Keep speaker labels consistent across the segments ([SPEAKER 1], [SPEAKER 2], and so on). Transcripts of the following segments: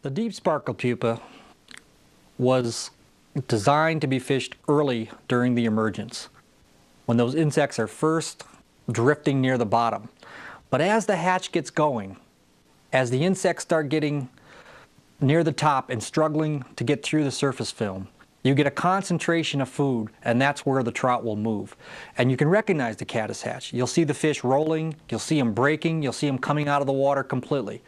[SPEAKER 1] The deep sparkle pupa was designed to be fished early during the emergence, when those insects are first drifting near the bottom. But as the hatch gets going, as the insects start getting near the top and struggling to get through the surface film, you get a concentration of food, and that's where the trout will move. And you can recognize the caddis hatch. You'll see the fish rolling, you'll see them breaking, you'll see them coming out of the water completely.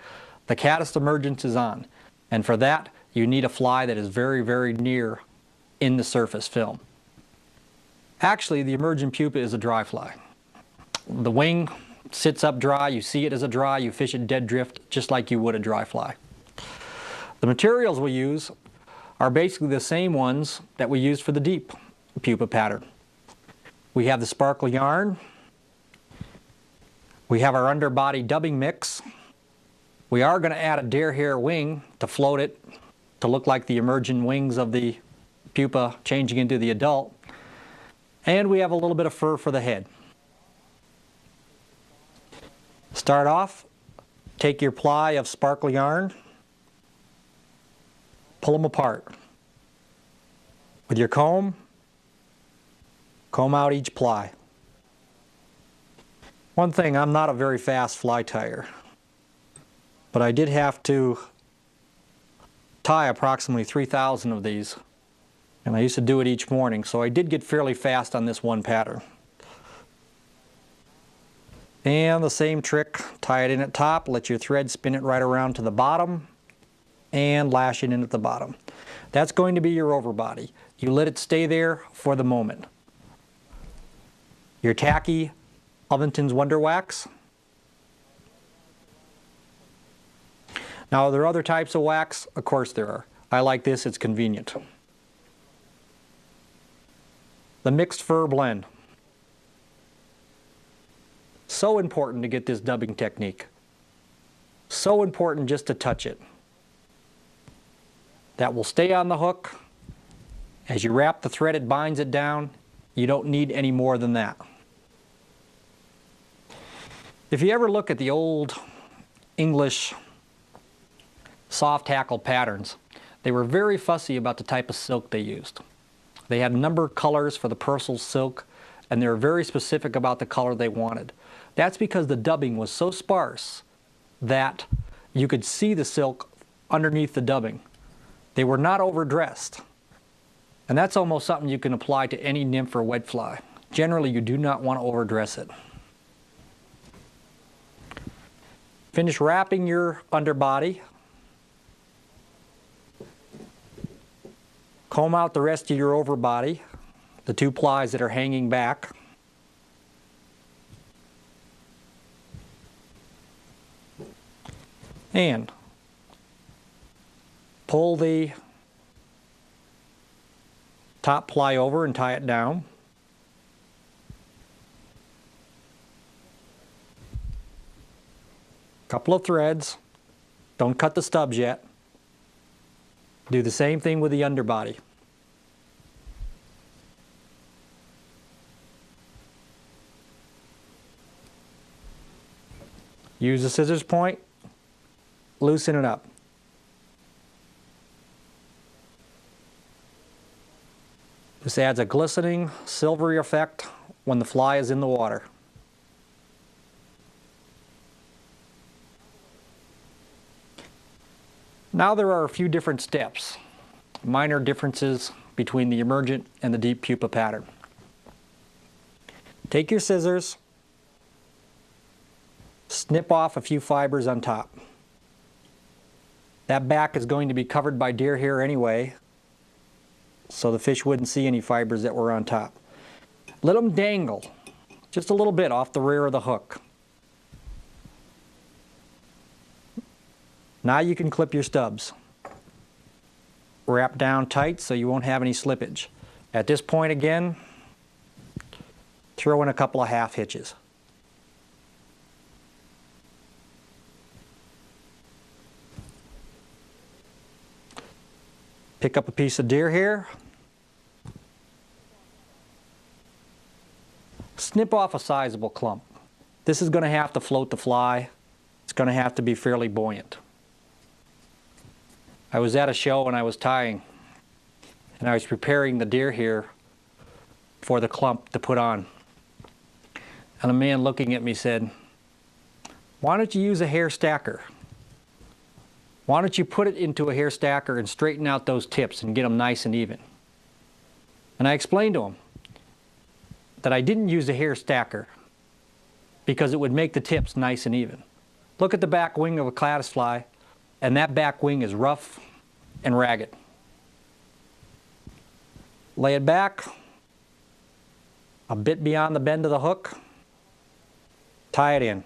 [SPEAKER 1] The caddis emergence is on, and for that you need a fly that is very, very near in the surface film. Actually, the emergent pupa is a dry fly. The wing sits up dry, you see it as a dry, you fish it dead drift just like you would a dry fly. The materials we use are basically the same ones that we use for the deep pupa pattern. We have the sparkle yarn, we have our underbody dubbing mix, we are going to add a deer hair wing to float it to look like the emergent wings of the pupa changing into the adult, and we have a little bit of fur for the head. Start off, take your ply of sparkle yarn, pull them apart. With your comb out each ply. One thing, I'm not a very fast fly tyer, but I did have to tie approximately 3,000 of these, and I used to do it each morning, so I did get fairly fast on this one pattern. And the same trick, tie it in at top, let your thread spin it right around to the bottom, and lash it in at the bottom. That's going to be your overbody. You let it stay there for the moment. Your tacky Ovington's Wonder Wax. Now, are there other types of wax? Of course there are. I like this, it's convenient. The mixed fur blend. So important to get this dubbing technique. So important just to touch it. That will stay on the hook. As you wrap the thread, it binds it down. You don't need any more than that. If you ever look at the old English soft hackle patterns, they were very fussy about the type of silk they used. They had numbered colors for the Purcell silk, and they were very specific about the color they wanted. That's because the dubbing was so sparse that you could see the silk underneath the dubbing. They were not overdressed. And that's almost something you can apply to any nymph or wet fly. Generally, you do not want to overdress it. Finish wrapping your underbody. Comb out the rest of your overbody, the two plies that are hanging back. And pull the top ply over and tie it down. Couple of threads. Don't cut the stubs yet. Do the same thing with the underbody. Use the scissors point, loosen it up. This adds a glistening, silvery effect when the fly is in the water. Now there are a few different steps, minor differences between the emergent and the deep pupa pattern. Take your scissors, snip off a few fibers on top. That back is going to be covered by deer hair anyway, so the fish wouldn't see any fibers that were on top. Let them dangle just a little bit off the rear of the hook. Now you can clip your stubs. Wrap down tight so you won't have any slippage. At this point again, throw in a couple of half hitches. Pick up a piece of deer hair. Snip off a sizable clump. This is going to have to float the fly. It's going to have to be fairly buoyant. I was at a show and I was tying, and I was preparing the deer here for the clump to put on. And a man looking at me said, "Why don't you use a hair stacker? Why don't you put it into a hair stacker and straighten out those tips and get them nice and even?" And I explained to him that I didn't use a hair stacker because it would make the tips nice and even. Look at the back wing of a caddisfly, and that back wing is rough and ragged. Lay it back a bit beyond the bend of the hook, tie it in.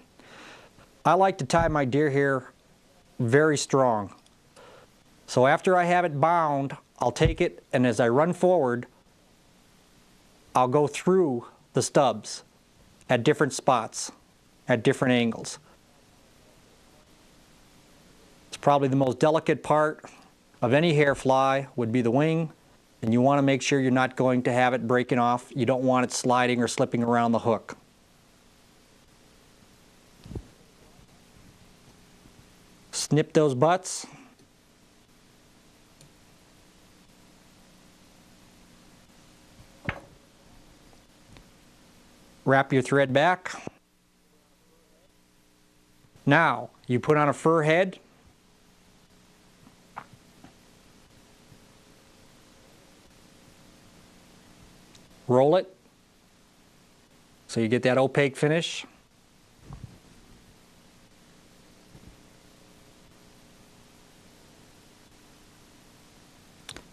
[SPEAKER 1] I like to tie my deer hair very strong. So after I have it bound, I'll take it, and as I run forward, I'll go through the stubs at different spots, at different angles. It's probably the most delicate part of any hair fly would be the wing, and you want to make sure you're not going to have it breaking off. You don't want it sliding or slipping around the hook. Snip those butts. Wrap your thread back. Now, you put on a fur head. Roll it so you get that opaque finish.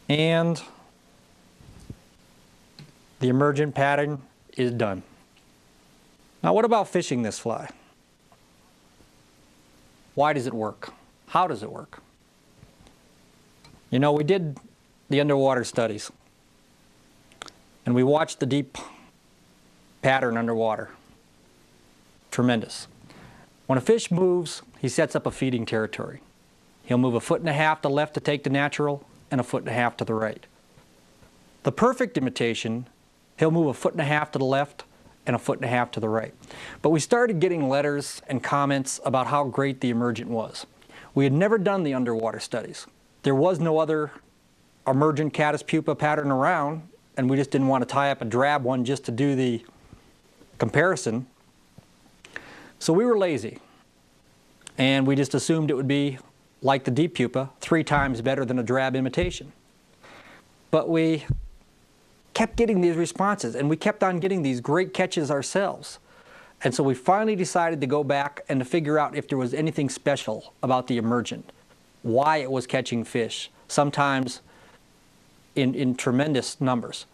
[SPEAKER 1] And the emergent pattern is done. Now what about fishing this fly? Why does it work? How does it work? You know, we did the underwater studies, and we watched the deep pattern underwater. Tremendous. When a fish moves, he sets up a feeding territory. He'll move 1.5 feet to the left to take the natural, and 1.5 feet to the right. The perfect imitation, he'll move 1.5 feet to the left and 1.5 feet to the right. But we started getting letters and comments about how great the emergent was. We had never done the underwater studies. There was no other emergent caddis pupa pattern around, and we just didn't want to tie up a drab one just to do the comparison. So we were lazy, and we just assumed it would be like the deep pupa, 3 times better than a drab imitation. But we kept getting these responses, and we kept on getting these great catches ourselves. And so we finally decided to go back and to figure out if there was anything special about the emergent, why it was catching fish, sometimes in tremendous numbers.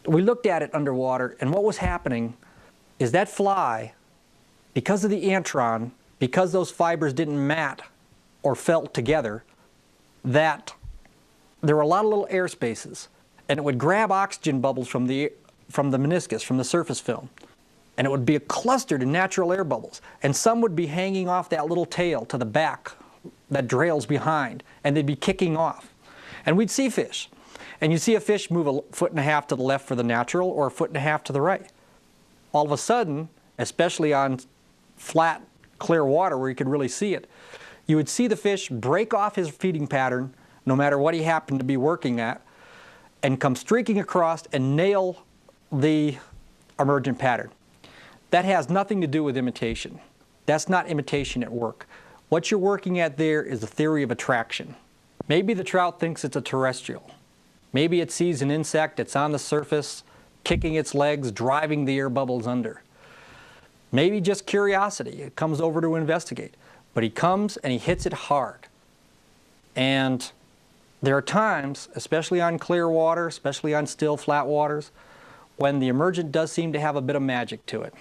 [SPEAKER 1] We looked at it underwater, and what was happening is that fly, because of the antron, because those fibers didn't mat or felt together, that there were a lot of little air spaces, and it would grab oxygen bubbles from the meniscus, from the surface film, and it would be clustered in natural air bubbles, and some would be hanging off that little tail to the back that trails behind, and they'd be kicking off. And we'd see fish, and you'd see a fish move 1.5 feet to the left for the natural or 1.5 feet to the right. All of a sudden, especially on flat, clear water where you could really see it, you would see the fish break off his feeding pattern, no matter what he happened to be working at, and come streaking across and nail the emergent pattern. That has nothing to do with imitation. That's not imitation at work. What you're working at there is the theory of attraction. Maybe the trout thinks it's a terrestrial. Maybe it sees an insect that's on the surface, kicking its legs, driving the air bubbles under. Maybe just curiosity. It comes over to investigate. But he comes and he hits it hard. And there are times, especially on clear water, especially on still, flat waters, when the emergent does seem to have a bit of magic to it.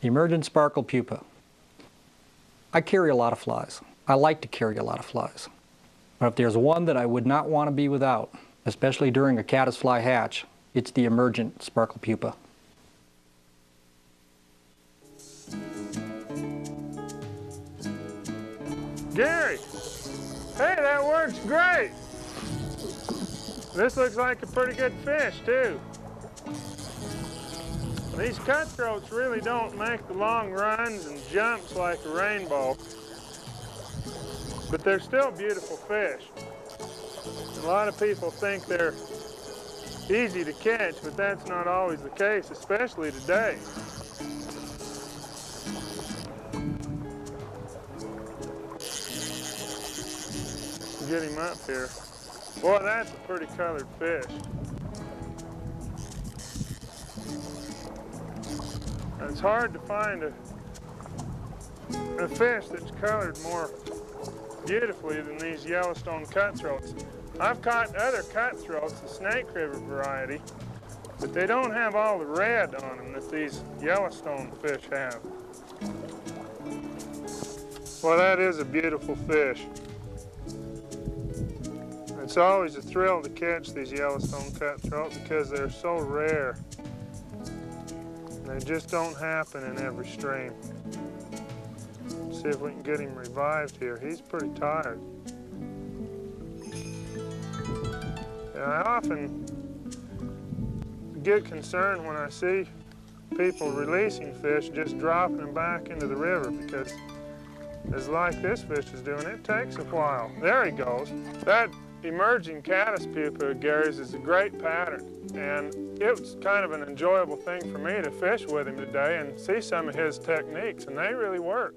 [SPEAKER 1] The Emergent Sparkle Pupa. I carry a lot of flies. I like to carry a lot of flies. But if there's one that I would not want to be without, especially during a caddisfly hatch, it's the Emergent Sparkle Pupa.
[SPEAKER 2] Gary! Hey, that works great! This looks like a pretty good fish, too. These cutthroats really don't make the long runs and jumps like a rainbow. but they're still beautiful fish. A lot of people think they're easy to catch, but that's not always the case, especially today. Get him up here. Boy, that's a pretty colored fish. It's hard to find a fish that's colored more beautifully than these Yellowstone cutthroats. I've caught other cutthroats, the Snake River variety, but they don't have all the red on them that these Yellowstone fish have. Well, that is a beautiful fish. It's always a thrill to catch these Yellowstone cutthroat because they're so rare. They just don't happen in every stream. Let's see if we can get him revived here. He's pretty tired. And I often get concerned when I see people releasing fish, just dropping them back into the river, because it's like this fish is doing. It takes a while. There he goes. That emerging caddis pupa of Gary's is a great pattern, and it was kind of an enjoyable thing for me to fish with him today and see some of his techniques, and they really work.